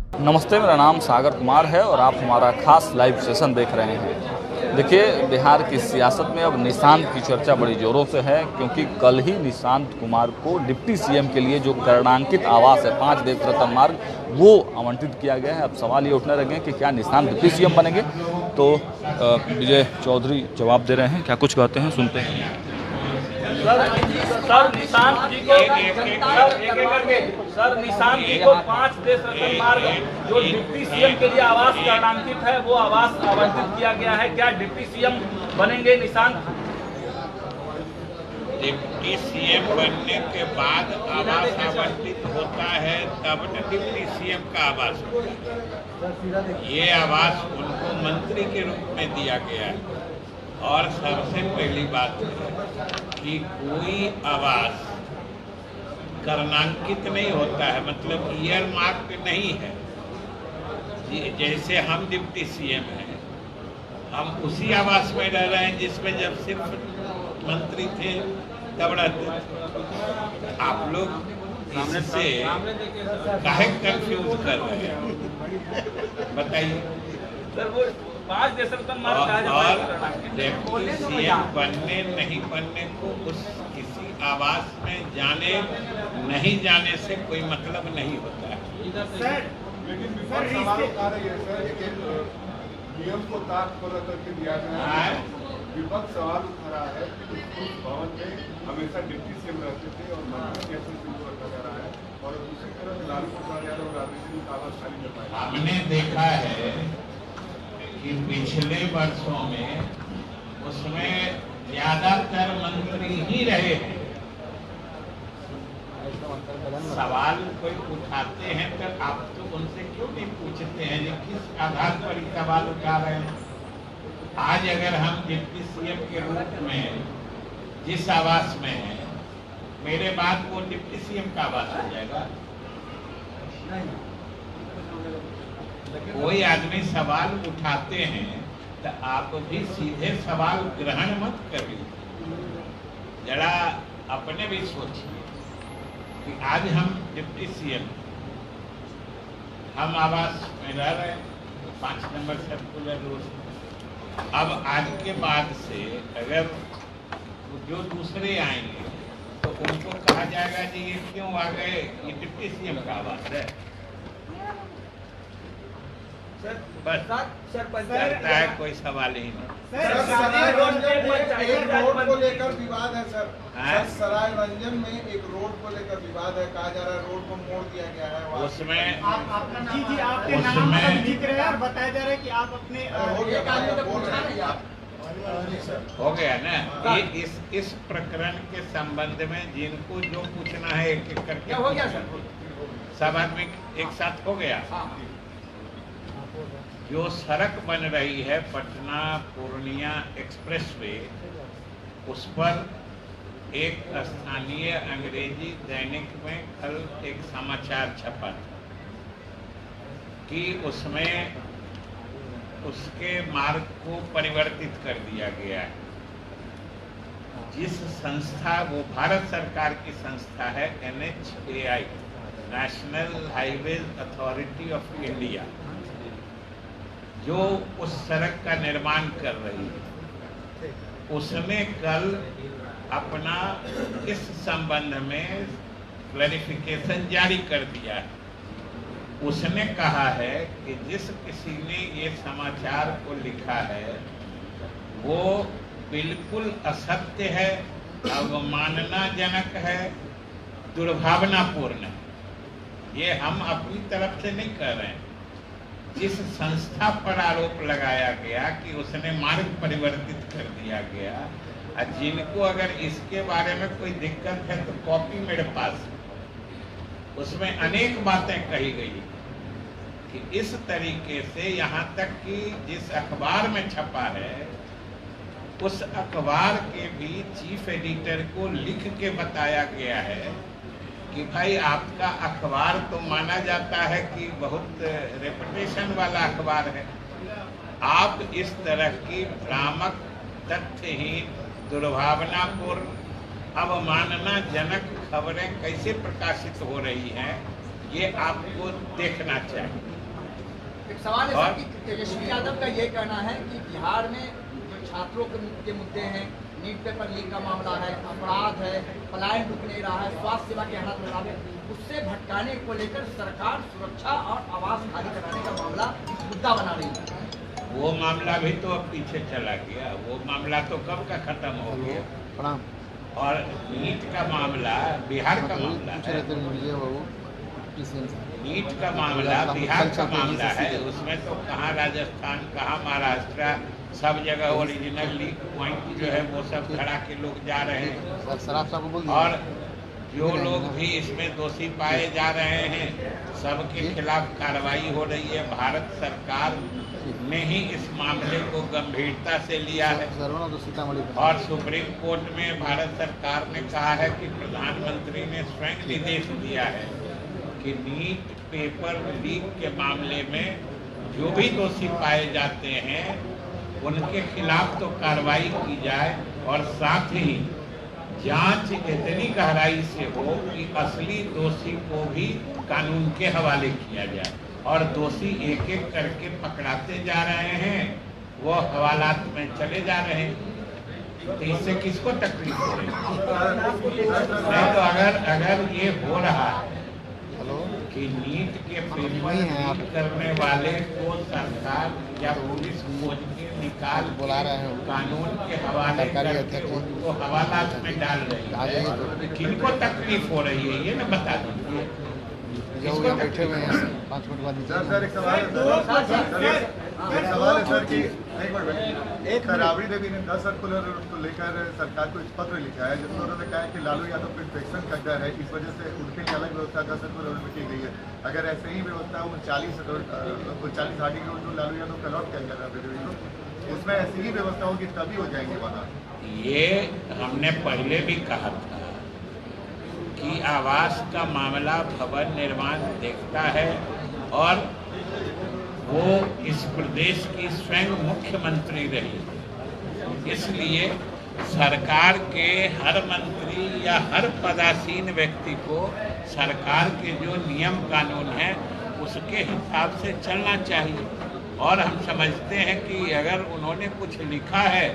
नमस्ते, मेरा नाम सागर कुमार है और आप हमारा खास लाइव सेशन देख रहे हैं। देखिए, बिहार की सियासत में अब निशांत की चर्चा बड़ी ज़ोरों से है, क्योंकि कल ही निशांत कुमार को डिप्टी सीएम के लिए जो कर्णांकित आवास है 5 देश रत्न मार्ग, वो आवंटित किया गया है। अब सवाल ये उठने लगे हैं कि क्या निशांत डिप्टी सीएम बनेंगे। तो विजय चौधरी जवाब दे रहे हैं, क्या कुछ कहते हैं, सुनते हैं। सर निशांत जी को 5 देश रत्न मार्ग जो डिप्टी सीएम के लिए आवास कर्णांकित है, वो आवास आवंटित किया गया है। क्या डिप्टी सीएम बनेंगे निशांत? डिप्टी सीएम बनने के बाद आवास आवंटित होता है, तब डिप्टी सीएम का आवास होता है। ये आवास उनको मंत्री के रूप में दिया गया है। और सबसे पहली बात कि कोई आवास कर्णांकित नहीं होता है, मतलब ईयर मार्क नहीं है। जैसे हम डिप्टी सीएम हैं, हम उसी आवास में रह रहे हैं जिसमें जब सिर्फ मंत्री थे तब रहते थे। आप लोग इससे काहे कंफ्यूज कर रहे हैं, बताइए। सर वो 5 देश रत्न मार्ग और डिप्टी सीएम बनने नहीं बनने को उस किसी आवास में जाने नहीं जाने से कोई मतलब नहीं होता है। सर, लेकिन सवाल आ रही है सर कि नियम को ताक पर करके दिया गया है। विपक्ष सवाल उठा रहा है कि उस भवन में हमेशा डिप्टी सीएम रहते थे और मंत्री कैसे शुरू रखा जा रहा है, और दूसरी तरफ लालू प्रसाद यादव और राजनीति का आवास खाली कर पाए। हमने देखा है कि पिछले वर्षों में उसमें ज्यादातर मंत्री ही रहे हैं। सवाल कोई उठाते हैं तो आप तो उनसे क्यों नहीं पूछते हैं कि किस आधार पर सवाल उठा रहे हैं। आज अगर हम डिप्टी सीएम के रूप में जिस आवास में हैं, मेरे बाद वो डिप्टी सीएम का आवास हो जाएगा। कोई आदमी सवाल उठाते हैं तो आप भी सीधे सवाल ग्रहण मत करिए, जरा अपने भी सोचिए कि आज हम डिप्टी सीएम, हम आवास में रह रहे हैं 5 नंबर सर्कुलर रोड। अब आज के बाद से अगर जो दूसरे आएंगे तो उनको कहा जाएगा जी ये क्यों आ गए, ये डिप्टी सीएम का आवास है। बस लगता है कोई सवाल ही नहीं। सराय रंजन में एक रोड को लेकर विवाद है सर। सराय रंजन में एक रोड को लेकर विवाद है, कहा जा रहा है रोड को मोड़ दिया गया है। उसमें आपके नाम का जिक्र है और बताया जा रहा है कि आप अपने हो गया ना। ये इस प्रकरण के संबंध में जिनको जो पूछना है एक एक करके हो गया सर, सब आदमी एक साथ हो गया। जो सड़क बन रही है पटना पूर्णिया एक्सप्रेसवे, उस पर एक स्थानीय अंग्रेजी दैनिक में कल एक समाचार छपा कि उसमें उसके मार्ग को परिवर्तित कर दिया गया है। जिस संस्था, वो भारत सरकार की संस्था है NHAI, national highways authority of India, जो उस सड़क का निर्माण कर रही है, उसने कल अपना इस संबंध में क्लैरिफिकेशन जारी कर दिया है। उसने कहा है कि जिस किसी ने ये समाचार को लिखा है वो बिल्कुल असत्य है, अवमाननाजनक है, दुर्भावनापूर्ण है। ये हम अपनी तरफ से नहीं कर रहे हैं। जिस संस्था पर आरोप लगाया गया कि उसने मार्ग परिवर्तित कर दिया गया, और जिनको अगर इसके बारे में कोई दिक्कत है तो कॉपी मेरे पास है, उसमें अनेक बातें कही गई कि इस तरीके से, यहाँ तक कि जिस अखबार में छपा है उस अखबार के भी चीफ एडिटर को लिख के बताया गया है कि भाई आपका अखबार तो माना जाता है कि बहुत रेपुटेशन वाला अखबार है, आप इस तरह की भ्रामक, तथ्यहीन, दुर्भावनापूर्ण, अवमाननाजनक खबरें कैसे प्रकाशित हो रही हैं, ये आपको देखना चाहिए। एक सवाल है और- सर कि तेजस्वी यादव का ये कहना है कि बिहार में जो छात्रों के मुद्दे हैं, नीट पेपर लीक का मामला है, अपराध है, पलायन रुक नहीं रहा है, स्वास्थ्य सेवा के हालात खराब है, उससे भटकाने को लेकर सरकार सुरक्षा और आवास खाली कराने का मामला मुद्दा बना रही है। वो मामला भी तो अब पीछे चला गया, वो मामला तो कब का खत्म हो गया। और नीट का मामला बिहार का मामला है, नीट का मामला बिहार का मामला है, उसमें तो कहाँ राजस्थान, कहाँ महाराष्ट्र, सब जगह ओरिजिनल लीक पॉइंट जो है वो सब खड़ा के लोग जा रहे हैं। और जो लोग भी इसमें दोषी पाए जा रहे हैं सबके खिलाफ कार्रवाई हो रही है। भारत सरकार ने ही इस मामले को गंभीरता से लिया है और सुप्रीम कोर्ट में भारत सरकार ने कहा है कि प्रधानमंत्री ने स्वयं निर्देश दिया है कि नीट पेपर लीक के मामले में जो भी दोषी पाए जाते हैं उनके खिलाफ तो कार्रवाई की जाए और साथ ही जांच इतनी गहराई से हो कि असली दोषी को भी कानून के हवाले किया जाए। और दोषी एक एक करके पकड़ाते जा रहे हैं, वो हवालात में चले जा रहे हैं, तो इससे किसको तकलीफ हो रही है? नहीं तो अगर ये हो रहा है कि नीट के पेपर लीक करने वाले को सरकार या पुलिस खोज के निकाल बुला रहे हैं, कानून के हवाले करके उनको हवालात में डाल रही है, तो किनको तकलीफ हो रही है ये ना बता दीजिए। बैठे हुए हैं 5 मिनट बाद। सर एक सवाल है सर कि एक राबड़ी देवी ने 10 सर्कुलर को लेकर सरकार को एक पत्र लिखा है जिसमें उन्होंने कहा है कि लालू यादव को इन्फेक्शन का डर है, इस वजह से उनके लिए अलग व्यवस्था 10 सर्कुलर में की गई है। अगर ऐसे ही व्यवस्था 39 हार्डी रोड जो लालू यादव का अलॉट किया गया राबड़ी देवी को, उसमें ऐसी ही व्यवस्था होगी तभी हो जाएंगे वहाँ। ये हमने पहले भी कहा था कि आवास का मामला भवन निर्माण देखता है और वो इस प्रदेश की स्वयं मुख्यमंत्री रही, इसलिए सरकार के हर मंत्री या हर पदासीन व्यक्ति को सरकार के जो नियम कानून हैं उसके हिसाब से चलना चाहिए। और हम समझते हैं कि अगर उन्होंने कुछ लिखा है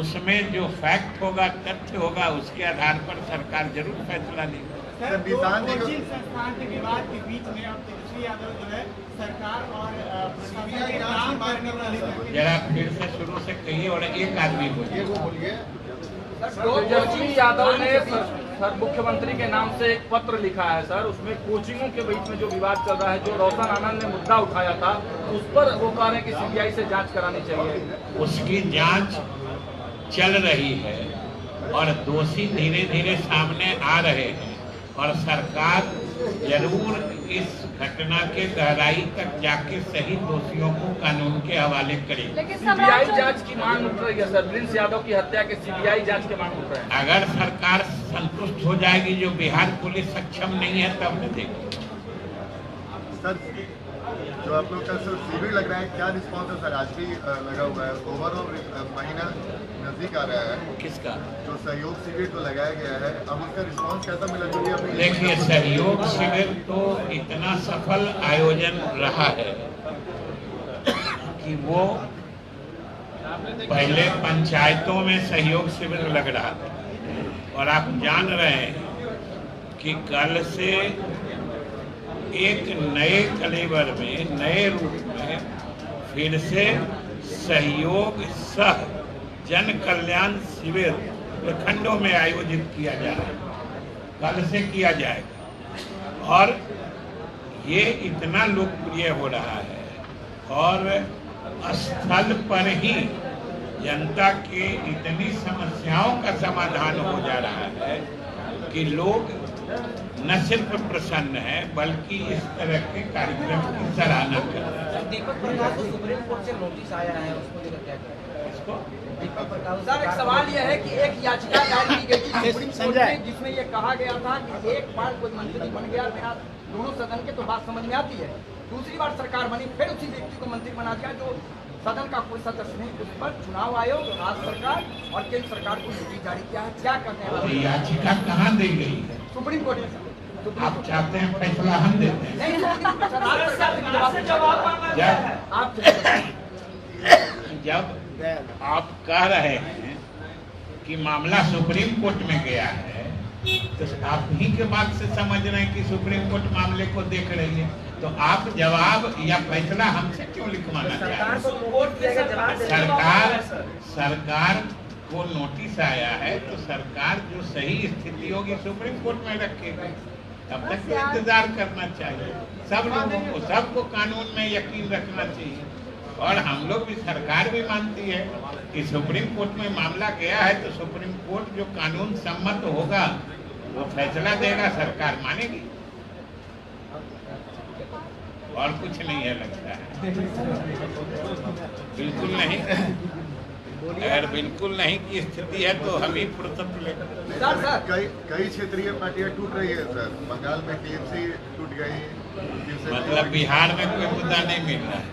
उसमें जो फैक्ट होगा, तथ्य होगा, उसके आधार पर सरकार जरूर फैसला लेगी। कोचिंग संस्थान के विवाद के बीच में अब तेजस्वी यादव जो है सरकार और प्रशासन के काम करने वाले जरा फिर से शुरू से कहिए और एक आदमी बोलिए। तेजस्वी यादव ने सर मुख्यमंत्री के नाम से एक पत्र लिखा है सर, उसमें कोचिंगों के बीच में जो विवाद चल रहा है, जो रोशन आनंद ने मुद्दा उठाया था, उस पर वो कह रहे हैं कि सीबीआई से जांच करानी चाहिए। उसकी जांच चल रही है और दोषी धीरे धीरे सामने आ रहे हैं और सरकार जरूर इस घटना के गहराई तक जाके सही दोषियों को कानून के हवाले करेगी। सीबीआई जांच की मांग उठ रही है सर, प्रिंस यादव की हत्या के सीबीआई जांच की मांग उठ रही है। अगर सरकार संतुष्ट हो जाएगी, जो बिहार पुलिस सक्षम नहीं है, तब न देगी। सर जो आप लोग का सर शिविर लग रहा है, क्या रिस्पॉन्स है सर? आज भी लगा हुआ है, ओवरऑल महीना नजदीक आ रहा है, किसका? जो सहयोग शिविर जो लगाया गया है, अब उसका रिस्पॉन्स कैसा मिला? जो भी देखिए, सहयोग शिविर तो इतना सफल आयोजन रहा है कि वो पहले पंचायतों में सहयोग शिविर लग रहा था और आप जान रहे हैं कि कल से एक नए कलेवर में, नए रूप में फिर से सहयोग सह जन कल्याण शिविर प्रखंडों में आयोजित किया जा रहा है, कल से किया जाएगा। और ये इतना लोकप्रिय हो रहा है और स्थल पर ही जनता के इतनी समस्याओं का समाधान हो जा रहा है कि लोग न सिर्फ प्रसन्न है बल्कि इस तरह के कार्यक्रम की सराहना कर रहे हैं। दीपक प्रकाश को सुप्रीम कोर्ट से नोटिस आया है, उसको लेकर क्या करें? इसको दीपक प्रकाश सर, एक सवाल यह है कि एक याचिका दायर की गई थी सुप्रीम कोर्ट में जिसमें यह कहा गया था कि एक बार कोई मंत्री बन गया, मेरा दोनों सदन के तो बात समझ में आती है, दूसरी बार सरकार बनी फिर उसी व्यक्ति को मंत्री बना दिया जो सदन का कोई सदस्य नहीं। उस पर चुनाव आयोग, राज्य सरकार और केंद्र सरकार को नोटिस जारी किया है, क्या करने वाले? तो याचिका कहाँ दी गई है? सुप्रीम कोर्ट में। आप चाहते हैं फैसला हम देते हैं? नहीं, जब आप कह रहे हैं कि मामला सुप्रीम कोर्ट में गया है, तो आप ही के बात से समझ रहे हैं कि सुप्रीम कोर्ट मामले को देख रही है, तो आप जवाब या फैसला हमसे क्यों लिखवाना चाहते हैं? सरकार को नोटिस आया है तो सरकार जो सही स्थिति होगी सुप्रीम कोर्ट में रखेगी, तब तक तो इंतजार करना चाहिए। सब लोगों को, सबको कानून में यकीन रखना चाहिए, और हम लोग भी, सरकार भी मानती है कि सुप्रीम कोर्ट में मामला गया है तो सुप्रीम कोर्ट जो कानून सम्मत होगा वो फैसला देगा, सरकार मानेगी, और कुछ नहीं है लगता है। बिल्कुल नहीं, अगर बिल्कुल नहीं की स्थिति है तो हम ही फुर्सत लेंगे। कई क्षेत्रीय पार्टियां टूट रही है सर, बंगाल में टीएमसी टूट गई, मतलब बिहार में कोई मुद्दा नहीं मिल रहा है।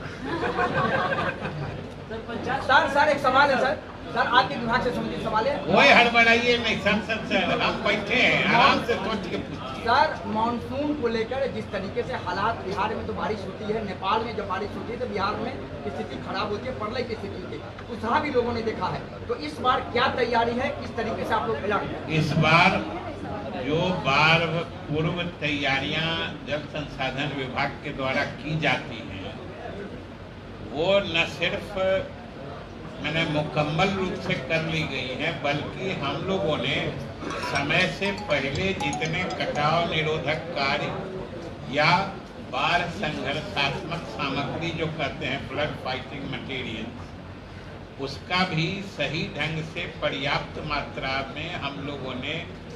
सर एक सवाल है सर आपके विभाग से संबंधित सवाल है। वही हड़बड़ाइए नहीं, संसद से हम बैठे हैं, आराम से सोच के पूछिए। सर मानसून को लेकर जिस तरीके से हालात, बिहार में तो बारिश होती है, नेपाल में जब बारिश होती है तो बिहार में स्थिति खराब होती है, प्रलय की स्थिति होती है, उसका भी लोगों ने देखा है। तो इस बार क्या तैयारी है, किस तरीके से आप लोग तैयार हैं? इस बार जो पूर्व तैयारियां जल संसाधन विभाग के द्वारा की जाती हैं, वो न सिर्फ मैंने मुकम्मल रूप से कर ली गई है, बल्कि हम लोगों ने समय से पहले जितने कटाव निरोधक कार्य या बाढ़ संघर्षात्मक सामग्री जो कहते हैं फ्लड फाइटिंग मटेरियल, उसका भी सही ढंग से पर्याप्त मात्रा में हम लोगों ने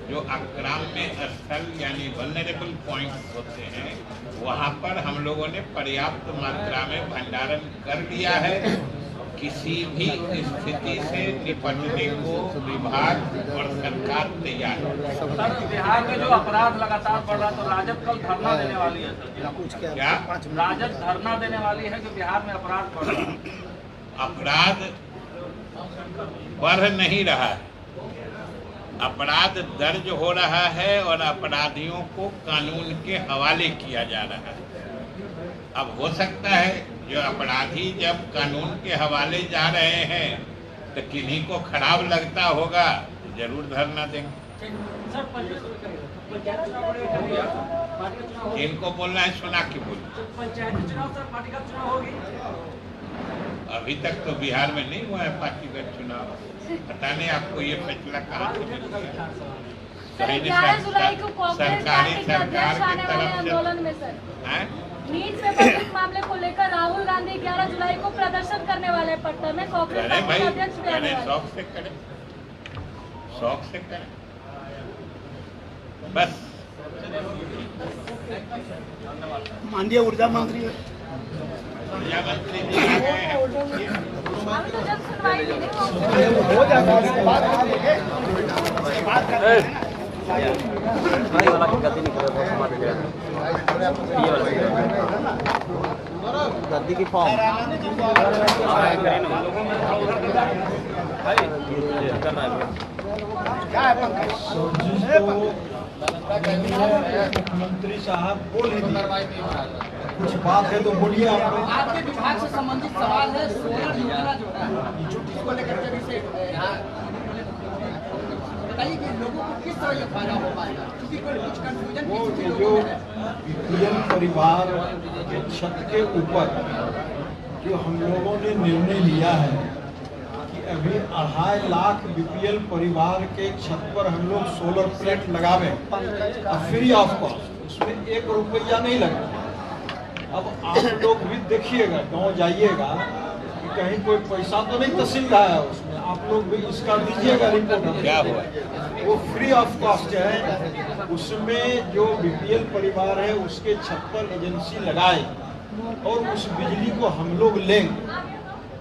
जो अक्राम्य स्थल यानी वल्नरेबल पॉइंट्स होते हैं, वहाँ पर हम लोगों ने पर्याप्त मात्रा में भंडारण कर लिया है। किसी भी स्थिति से निपटने को विभाग और सरकार तैयार है। सर बिहार में जो अपराध लगातार बढ़ रहा, तो राजद कल धरना देने वाली है सर, क्या राजद धरना देने वाली है कि बिहार में अपराध बढ़ रहा है? अपराध बढ़ नहीं रहा है, अपराध दर्ज हो रहा है और अपराधियों को कानून के हवाले किया जा रहा है। अब हो सकता है जो अपराधी जब कानून के हवाले जा रहे हैं तो किन्हीं को खराब लगता होगा, तो जरूर धरना देंगे। इनको बोलना है, सुना के बोलो। पंचायती चुनाव सर, पार्टीगत चुनाव होगी? अभी तक तो बिहार में नहीं हुआ है पार्टीगत चुनाव, पता नहीं आपको ये फैसला कहाँ से मिल गया। 11 जुलाई को कांग्रेस पार्टी के अध्यक्ष आने वाले आंदोलन में सर नीट में बजट मामले को लेकर राहुल गांधी 11 जुलाई को प्रदर्शन करने वाले हैं पटना में, कांग्रेस पार्टी के अध्यक्ष भी आने वाले। शौक से करें बस। माननीय ऊर्जा मंत्री जी आ गए हैं। अभी तो जब सुनवाई नहीं हो जाएगा, उसके बाद बात करेंगे। गद्दी की फॉर्म मुख्यमंत्री साहब बोल ही कुछ बात है तो बोलिए। आपके विभाग से संबंधित सवाल है, सोलर योजना जो है इसको लेकर के भी बताइए कि लोगों को किस तरह ये फायदा हो पाएगा, क्योंकि कुछ कंफ्यूजन जो बीपीएल परिवार के छत के ऊपर जो हम लोगों ने निर्णय लिया है कि अभी 2.5 लाख बीपीएल परिवार के छत पर हम लोग सोलर प्लेट लगावें फ्री ऑफ कॉस्ट, उसमें 1 रुपया नहीं लगेगा। अब आप लोग भी देखिएगा, गांव जाइएगा कि कहीं कोई पैसा तो नहीं तहसील रहा है उसमें, आप लोग भी इसका दीजिएगा रिपोर्ट। क्या हुआ? वो फ्री ऑफ कॉस्ट है, उसमें जो बीपीएल परिवार है उसके छत पर एजेंसी लगाए और उस बिजली को हम लोग लेंगे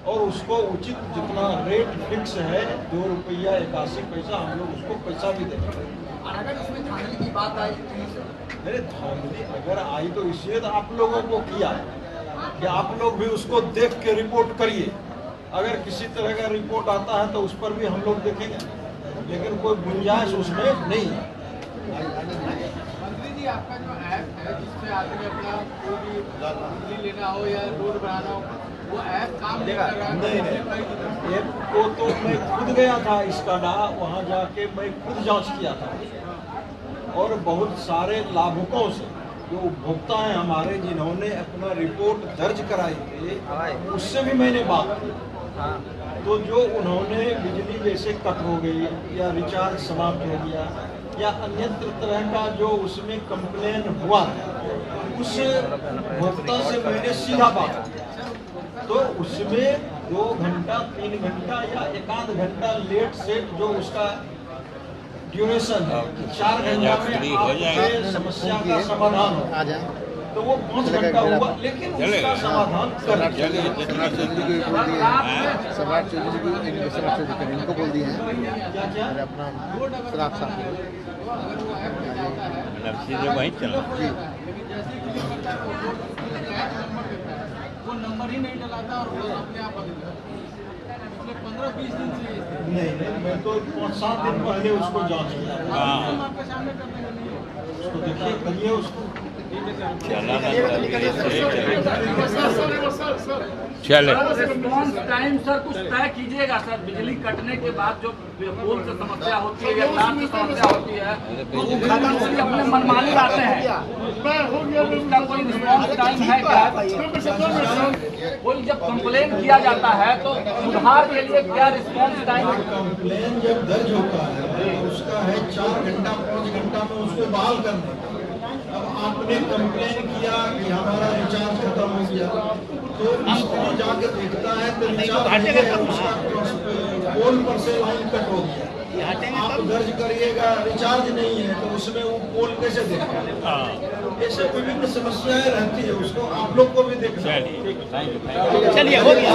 और उसको उचित जितना रेट फिक्स है 2 रुपया 81 पैसा हम लोग उसको पैसा भी देंगे। अगर इसमें धांधली की बात आई, अरे धांधली अगर आई तो इसलिए तो आप लोगों को किया कि आप लोग भी उसको देख के रिपोर्ट करिए। अगर किसी तरह का रिपोर्ट आता है तो उस पर भी हम लोग देखेंगे, लेकिन कोई गुंजाइश उसमें नहीं है। आपका जो ऐप है जिससे आदमी अपना कोई भी बिजली लेना हो या रोड बनाना हो, वो ऐप काम नहीं कर रहा है? नहीं, ऐप को तो मैं खुद गया था इसकाडा, वहाँ जाके मैं खुद जांच किया था और बहुत सारे लाभुकों से जो उपभोक्ता हैं हमारे जिन्होंने अपना रिपोर्ट दर्ज कराई थी उससे भी मैंने बात की। तो जो उन्होंने बिजली जैसे कट हो गई या रिचार्ज समाप्त हो गया या अन्यत्र तरह का जो उसमें कंप्लेन हुआ उस उपभोक्ता से मैंने सीधा बात की। तो उसमें 2 घंटा 3 घंटा या 1 घंटा लेट सेट जो उसका ड्यूरेशन है 4 घंटा में आपके समस्या का समाधान हो तो वो 5 घंटा हुआ, लेकिन उसका समाधान कर इनको बोल दिए हैं क्या क्या अपना शराब साहब वहीं चला वो नंबर ही नहीं डलाता और वो अपने आप बंद कर पिछले 15-20 दिन से नहीं, मैं तो 5-7 दिन पहले उसको जांच किया था। हम आपके सामने कर देंगे, नहीं होगा। उसको देखिए, करिए उसको। चले रिस्पॉन्स टाइम सर कुछ तय कीजिएगा सर, बिजली कटने के बाद जो पोल से समस्या होती है या तार से समस्या होती है तो उसकी अपने मनमानी लाते हैं, उसका कोई रिस्पॉन्स टाइम है क्या? कोई जब कंप्लेन किया जाता है तो सुधार के लिए क्या रिस्पॉन्स टाइम? कंप्लेन जब दर्ज होता है उसका है 4 घंटा 5 घंटा में उसको बहाल करना। अब आपने कंप्लेन किया कि हमारा रिचार्ज खत्म हो गया तो मिस्त्री जाके देखता है तो रिचार्ज उसका पोल पर से लाइन कट हो गया, आप दर्ज करिएगा रिचार्ज नहीं है तो उसमें वो पोल कैसे देखेगा? ऐसे विभिन्न समस्याएं रहती है, उसको आप लोग को भी देखना। चलिए हो गया।